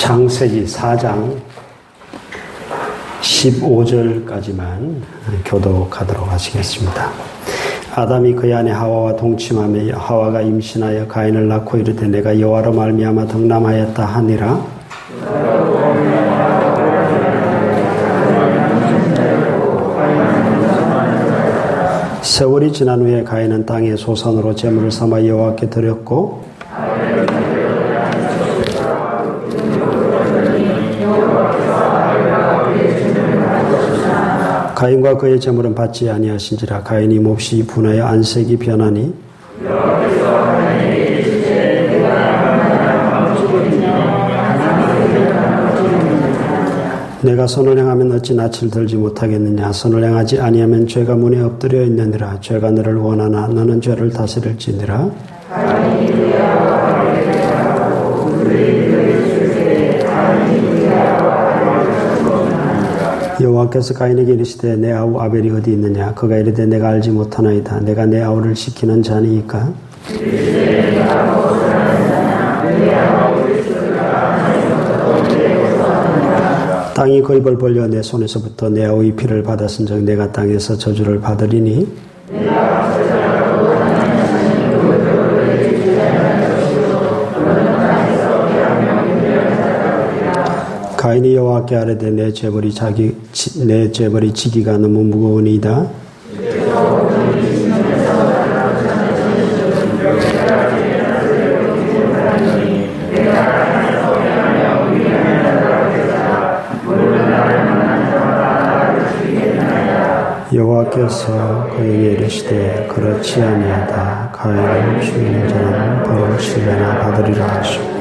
창세기 4장 15절까지만 교독하도록 하시겠습니다. 아담이 그의 아내 하와와 동침하며 하와가 임신하여 가인을 낳고 이르되 내가 여호와로 말미암아 덕남하였다 하니라. 세월이 지난 후에 가인은 땅의 소산으로 제물을 삼아 여호와께 드렸고 가인과 그의 제물은 받지 아니하신지라. 가인이 몹시 분하여 안색이 변하니 내가 선을 행하면 어찌 낯을 들지 못하겠느냐. 선을 행하지 아니하면 죄가 문에 엎드려 있느니라. 죄가 너를 원하나 너는 죄를 다스릴지니라. 여호와께서 가인에게 이르시되 내 아우 아벨이 어디 있느냐. 그가 이르되 내가 알지 못하나이다. 내가 내 아우를 지키는 자니이까. 땅이 그 입을 벌려 내 손에서부터 내 아우의 피를 받았은즉 내가 땅에서 저주를 받으리니 가인이 여호와께 아뢰되 내 죄벌이 지기가 너무 무거우니이다. 여호와께서 그에게 이르시되 그렇지 아니하다. 가인을 죽이는 자는 벌을 7배나 받으리라 하시고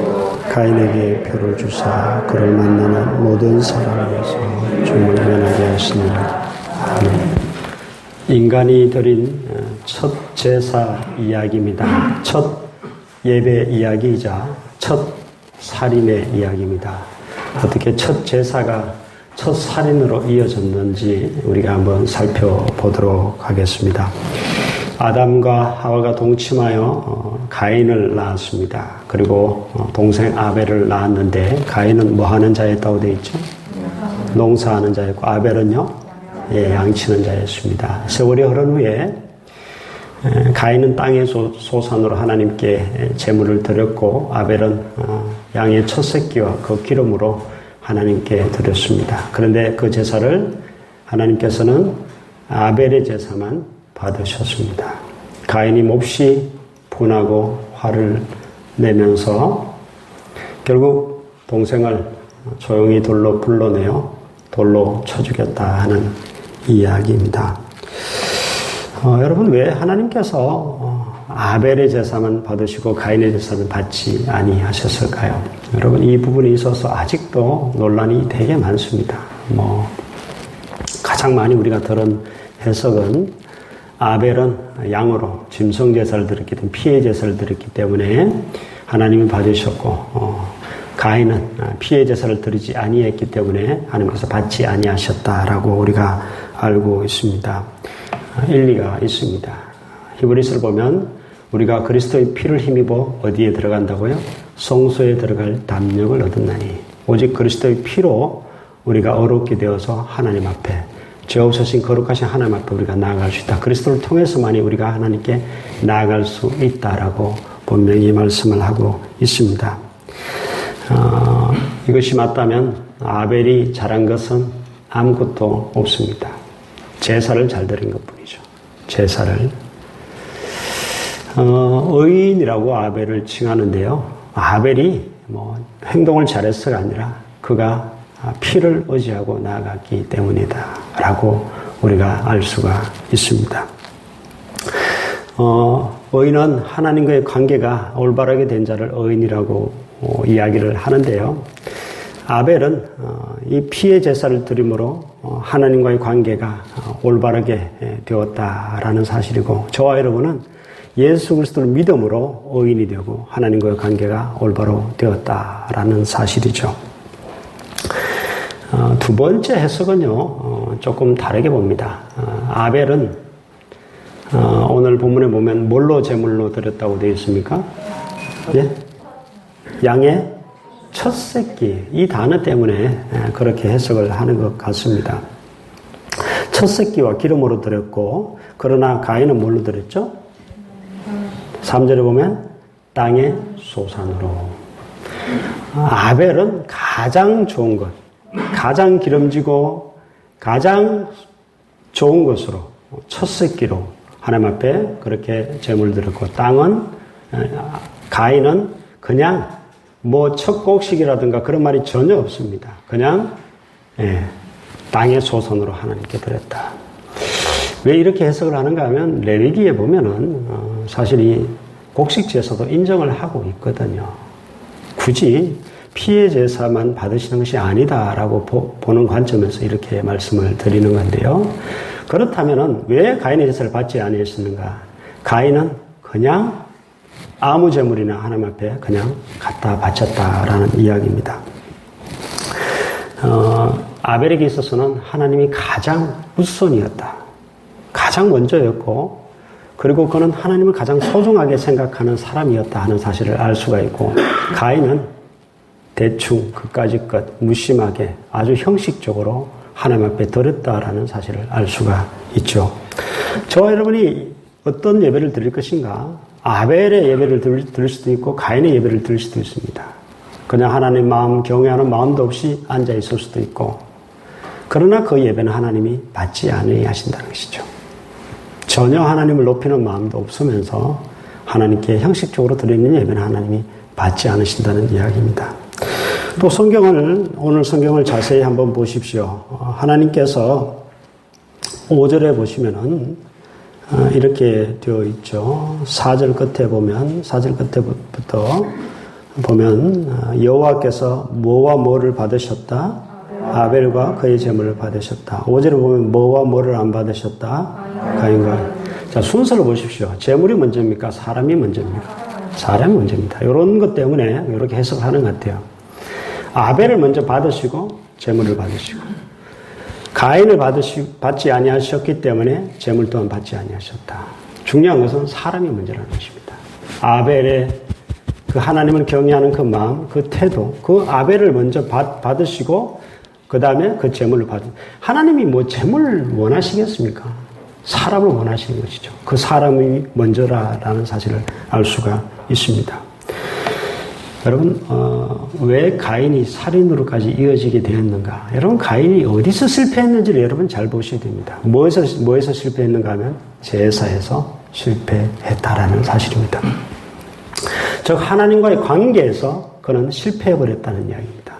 가인에게 표를 주사 그를 만나는 모든 사람에게서 죽음을 면하게 하시니라. 아멘. 인간이 드린 첫 제사 이야기입니다. 첫 예배 이야기이자 첫 살인의 이야기입니다. 어떻게 첫 제사가 첫 살인으로 이어졌는지 우리가 한번 살펴보도록 하겠습니다. 아담과 하와가 동침하여 가인을 낳았습니다. 그리고 동생 아벨을 낳았는데 가인은 뭐 하는 자였다고 되어 있죠? 농사하는 자였고 아벨은요? 양치는 자였습니다. 세월이 흐른 후에 가인은 땅의 소산으로 하나님께 제물을 드렸고 아벨은 양의 첫 새끼와 그 기름으로 하나님께 드렸습니다. 그런데 그 제사를 하나님께서는 아벨의 제사만 받으셨습니다. 가인이 몹시 분하고 화를 내면서 결국 동생을 조용히 돌로 불러내어 돌로 쳐 죽였다 하는 이야기입니다. 여러분 왜 하나님께서 아벨의 제사만 받으시고 가인의 제사는 받지 아니하셨을까요? 여러분 이 부분에 있어서 아직도 논란이 되게 많습니다. 가장 많이 우리가 들은 해석은 아벨은 양으로 짐승 제사를 드렸기 때문에 피해 제사를 드렸기 때문에 하나님이 봐주셨고 가인은 피해 제사를 드리지 아니했기 때문에 하나님께서 받지 아니하셨다라고 우리가 알고 있습니다. 일리가 있습니다. 히브리서를 보면 우리가 그리스도의 피를 힘입어 어디에 들어간다고요? 성소에 들어갈 담력을 얻었나니 오직 그리스도의 피로 우리가 어렵게 되어서 하나님 앞에 죄 없으신 거룩하신 하나님 앞에 우리가 나아갈 수 있다. 그리스도를 통해서만이 우리가 하나님께 나아갈 수 있다라고 분명히 말씀을 하고 있습니다. 이것이 맞다면 아벨이 잘한 것은 아무것도 없습니다. 제사를 잘 드린 것뿐이죠. 제사를 의인이라고 아벨을 칭하는데요. 아벨이 행동을 잘해서가 아니라 그가 피를 의지하고 나아갔기 때문이다 라고 우리가 알 수가 있습니다. 의인은 하나님과의 관계가 올바르게 된 자를 의인이라고 이야기를 하는데요. 아벨은 이 피의 제사를 드림으로 하나님과의 관계가 올바르게 되었다라는 사실이고 저와 여러분은 예수 그리스도를 믿음으로 의인이 되고 하나님과의 관계가 올바로 되었다라는 사실이죠. 두 번째 해석은요, 조금 다르게 봅니다. 아벨은 오늘 본문에 보면 뭘로 제물로 드렸다고 되어 있습니까? 예? 양의 첫 새끼, 이 단어 때문에 그렇게 해석을 하는 것 같습니다. 첫 새끼와 기름으로 드렸고, 그러나 가인은 뭘로 드렸죠? 3절에 보면 땅의 소산으로. 아벨은 가장 좋은 것, 가장 기름지고 가장 좋은 것으로 첫 새끼로 하나님 앞에 그렇게 제물을 드렸고, 가인은 그냥 뭐 첫 곡식이라든가 그런 말이 전혀 없습니다. 그냥 땅의 소선으로 하나님께 드렸다. 왜 이렇게 해석을 하는가 하면 레위기에 보면은 사실 이 곡식제사도 인정을 하고 있거든요. 굳이 피해 제사만 받으시는 것이 아니다라고 보는 관점에서 이렇게 말씀을 드리는 건데요. 그렇다면은 왜 가인의 제사를 받지 아니했었는가? 가인은 그냥 아무 제물이나 하나님 앞에 그냥 갖다 바쳤다라는 이야기입니다. 아벨에게 있어서는 하나님이 가장 우선이었다. 가장 먼저였고, 그리고 그는 하나님을 가장 소중하게 생각하는 사람이었다 하는 사실을 알 수가 있고, 가인은 대충 그까짓 것 무심하게 아주 형식적으로 하나님 앞에 드렸다라는 사실을 알 수가 있죠. 저와 여러분이 어떤 예배를 드릴 것인가? 아벨의 예배를 드릴 수도 있고 가인의 예배를 드릴 수도 있습니다. 그냥 하나님 마음 경외하는 마음도 없이 앉아 있을 수도 있고, 그러나 그 예배는 하나님이 받지 아니하신다는 것이죠. 전혀 하나님을 높이는 마음도 없으면서 하나님께 형식적으로 드리는 예배는 하나님이 받지 않으신다는 이야기입니다. 또 오늘 성경을 자세히 한번 보십시오. 하나님께서 5절에 보시면은 이렇게 되어 있죠. 4절 끝에부터 보면 여호와께서 뭐와 뭐를 받으셨다? 아벨과 그의 제물을 받으셨다. 5절에 보면 뭐와 뭐를 안 받으셨다? 가인과. 자, 순서를 보십시오. 제물이 먼저입니까? 사람이 먼저입니까? 사람이 먼저입니다. 이런 것 때문에 이렇게 해석하는 것 같아요. 아벨을 먼저 받으시고 제물을 받으시고, 가인을 받지 아니하셨기 때문에 제물 또한 받지 아니하셨다. 중요한 것은 사람이 먼저라는 것입니다. 아벨의 그 하나님을 경외하는 그 마음, 그 태도, 그 아벨을 먼저 받으시고 그 다음에 그 제물을 받은. 하나님이 뭐 제물을 원하시겠습니까? 사람을 원하시는 것이죠. 그 사람이 먼저라는 사실을 알 수가 있습니다. 여러분, 왜 가인이 살인으로까지 이어지게 되었는가? 여러분, 가인이 어디서 실패했는지를 여러분 잘 보셔야 됩니다. 뭐에서 실패했는가 하면 제사에서 실패했다라는 사실입니다. 즉, 하나님과의 관계에서 그는 실패해버렸다는 이야기입니다.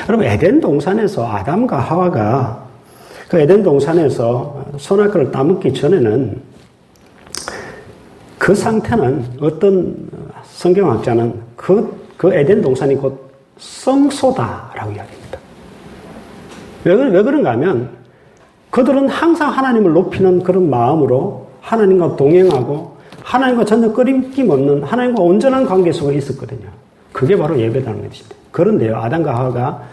여러분, 에덴 동산에서 아담과 하와가 그 에덴 동산에서 선악과를 따먹기 전에는 그 상태는 어떤 성경학자는 그 에덴 동산이 곧 성소다라고 이야기합니다. 왜 그런가 하면 그들은 항상 하나님을 높이는 그런 마음으로 하나님과 동행하고 하나님과 전혀 끊임 없는 하나님과 온전한 관계 속에 있었거든요. 그게 바로 예배라는 것입니다. 그런데요, 아담과 하와가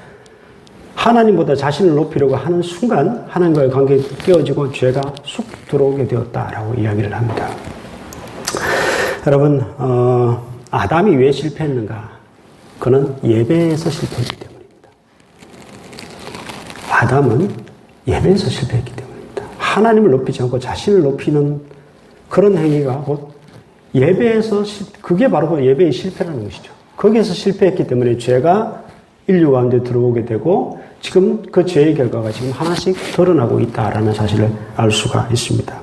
하나님보다 자신을 높이려고 하는 순간 하나님과의 관계가 깨어지고 죄가 쑥 들어오게 되었다라고 이야기를 합니다. 여러분, 아담이 왜 실패했는가? 그는 예배에서 실패했기 때문입니다. 아담은 예배에서 실패했기 때문입니다. 하나님을 높이지 않고 자신을 높이는 그런 행위가 곧 예배에서, 그게 바로 예배의 실패라는 것이죠. 거기에서 실패했기 때문에 죄가 인류 가운데 들어오게 되고 지금 그 죄의 결과가 지금 하나씩 드러나고 있다라는 사실을 알 수가 있습니다.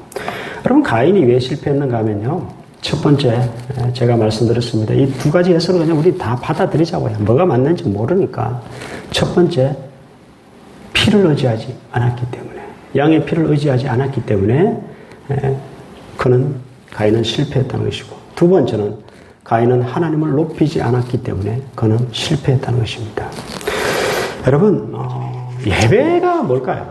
여러분, 가인이 왜 실패했는가 하면요, 첫 번째, 제가 말씀드렸습니다. 이 두 가지 해석을 그냥 우리 다 받아들이자고요. 뭐가 맞는지 모르니까. 첫 번째, 피를 의지하지 않았기 때문에, 양의 피를 의지하지 않았기 때문에 가인은 실패했다는 것이고, 두 번째는 가인은 하나님을 높이지 않았기 때문에 그는 실패했다는 것입니다. 여러분, 예배가 뭘까요?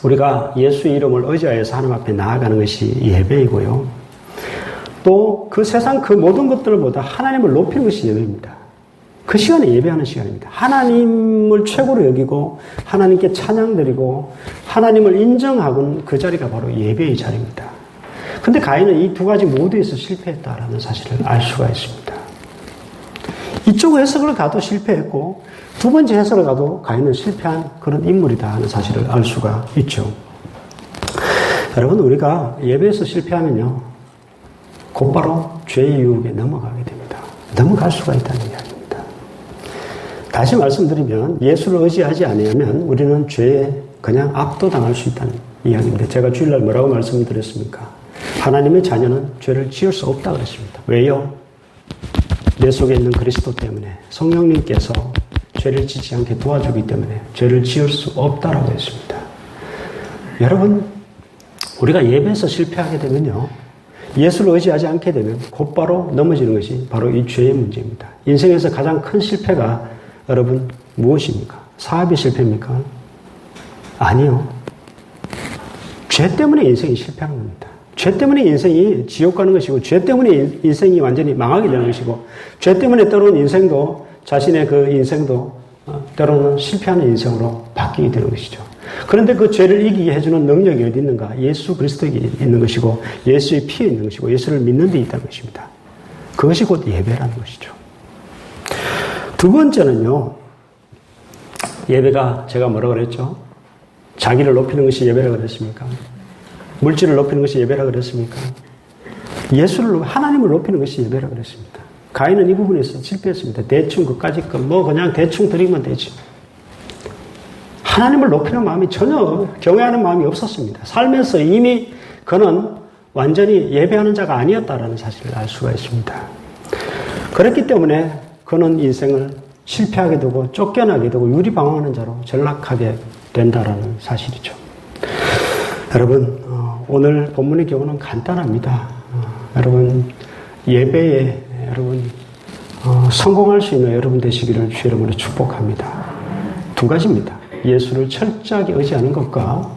우리가 예수의 이름을 의지하여서 하나님 앞에 나아가는 것이 예배이고요. 또 그 세상 그 모든 것들보다 하나님을 높이는 것이 예배입니다. 그 시간에 예배하는 시간입니다. 하나님을 최고로 여기고 하나님께 찬양드리고 하나님을 인정하고는 그 자리가 바로 예배의 자리입니다. 근데 가인은 이 두 가지 모두에서 실패했다라는 사실을 알 수가 있습니다. 이쪽 해석을 가도 실패했고 두 번째 해석을 가도 가인은 실패한 그런 인물이다 하는 사실을 알 수가 있죠. 여러분, 우리가 예배에서 실패하면요, 곧바로 죄의 유혹에 넘어가게 됩니다. 넘어갈 수가 있다는 이야기입니다. 다시 말씀드리면 예수를 의지하지 않으면 우리는 죄에 그냥 압도당할 수 있다는 이야기입니다. 제가 주일날 뭐라고 말씀드렸습니까? 하나님의 자녀는 죄를 지을 수 없다고 그랬습니다. 왜요? 내 속에 있는 그리스도 때문에, 성령님께서 죄를 짓지 않게 도와주기 때문에 죄를 지을 수 없다라고 했습니다. 여러분, 우리가 예배에서 실패하게 되면요, 예수를 의지하지 않게 되면 곧바로 넘어지는 것이 바로 이 죄의 문제입니다. 인생에서 가장 큰 실패가 여러분 무엇입니까? 사업의 실패입니까? 아니요. 죄 때문에 인생이 실패하는 겁니다. 죄 때문에 인생이 지옥 가는 것이고, 죄 때문에 인생이 완전히 망하게 되는 것이고, 죄 때문에 때로는 인생도, 자신의 그 인생도 때로는 실패하는 인생으로 바뀌게 되는 것이죠. 그런데 그 죄를 이기게 해주는 능력이 어디 있는가? 예수 그리스도에 있는 것이고, 예수의 피에 있는 것이고, 예수를 믿는 데 있다는 것입니다. 그것이 곧 예배라는 것이죠. 두 번째는요, 예배가 제가 뭐라고 그랬죠? 자기를 높이는 것이 예배라고 그랬습니까? 물질을 높이는 것이 예배라고 그랬습니까? 하나님을 높이는 것이 예배라고 그랬습니다. 가인은 이 부분에서 실패했습니다. 대충 그까짓 거, 그냥 대충 드리면 되지. 하나님을 높이는 마음이 전혀 경외하는 마음이 없었습니다. 살면서 이미 그는 완전히 예배하는 자가 아니었다라는 사실을 알 수가 있습니다. 그렇기 때문에 그는 인생을 실패하게 되고 쫓겨나게 되고 유리방황하는 자로 전락하게 된다라는 사실이죠. 여러분, 오늘 본문의 교훈은 간단합니다. 여러분, 예배에 여러분 성공할 수 있는 여러분 되시기를 주 이름으로 축복합니다. 두 가지입니다. 예수를 철저하게 의지하는 것과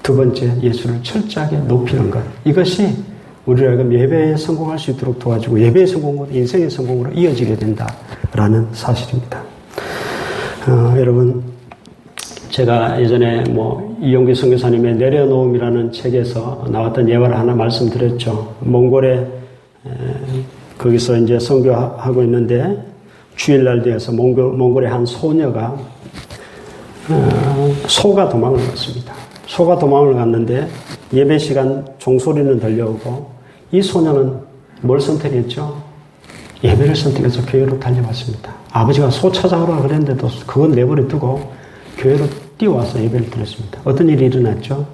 두 번째, 예수를 철저하게 높이는 것. 이것이 우리가 예배에 성공할 수 있도록 도와주고 예배의 성공으로 인생의 성공으로 이어지게 된다라는 사실입니다. 여러분, 제가 예전에 이용기 선교사님의 내려놓음이라는 책에서 나왔던 예화를 하나 말씀드렸죠. 몽골에 거기서 이제 선교하고 있는데 주일날 되어서 몽골의 한 소녀가 소가 도망을 갔습니다. 소가 도망을 갔는데 예배 시간 종소리는 들려오고 이 소녀는 뭘 선택했죠? 예배를 선택해서 교회로 달려왔습니다. 아버지가 소 찾아오라 그랬는데도 그건 내버려 두고 교회로 뛰어와서 예배를 드렸습니다. 어떤 일이 일어났죠?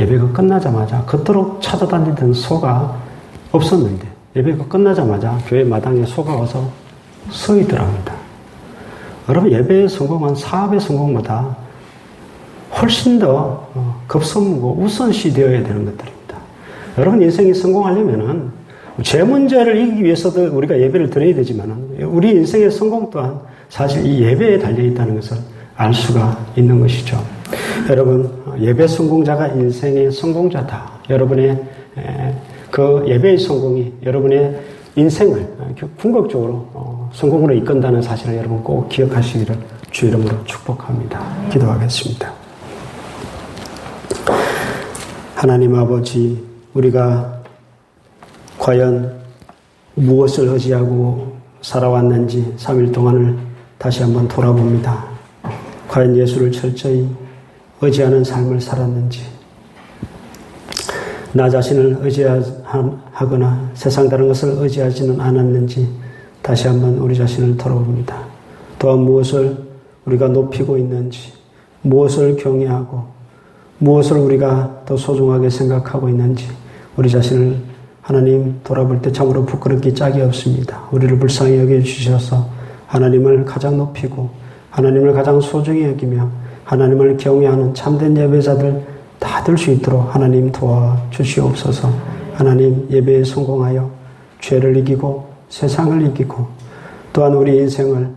예배가 끝나자마자 그토록 찾아다니던 소가 없었는데 예배가 끝나자마자 교회 마당에 소가 와서 서 있더랍니다. 여러분, 예배의 성공은 사업의 성공보다 훨씬 더 급선무고 우선시 되어야 되는 것들입니다. 여러분, 인생이 성공하려면은 죄 문제를 이기기 위해서도 우리가 예배를 드려야 되지만은 우리 인생의 성공 또한 사실 이 예배에 달려있다는 것을 알 수가 있는 것이죠. 여러분, 예배 성공자가 인생의 성공자다. 여러분의 그 예배의 성공이 여러분의 인생을 궁극적으로 성공으로 이끈다는 사실을 여러분 꼭 기억하시기를 주 이름으로 축복합니다. 기도하겠습니다. 하나님 아버지, 우리가 과연 무엇을 의지하고 살아왔는지 3일 동안을 다시 한번 돌아봅니다. 과연 예수를 철저히 의지하는 삶을 살았는지, 나 자신을 의지하거나 세상 다른 것을 의지하지는 않았는지 다시 한번 우리 자신을 돌아봅니다. 또한 무엇을 우리가 높이고 있는지, 무엇을 경외하고 무엇을 우리가 더 소중하게 생각하고 있는지 우리 자신을 하나님 돌아볼 때 참으로 부끄럽기 짝이 없습니다. 우리를 불쌍히 여겨주셔서 하나님을 가장 높이고 하나님을 가장 소중히 여기며 하나님을 경외하는 참된 예배자들 다 될 수 있도록 하나님 도와주시옵소서. 하나님, 예배에 성공하여 죄를 이기고 세상을 이기고 또한 우리 인생을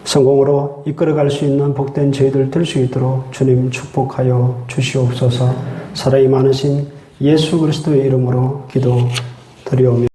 성공으로 이끌어갈 수 있는 복된 저희들 될 수 있도록 주님 축복하여 주시옵소서. 사랑이 많으신 예수 그리스도의 이름으로 기도드리오며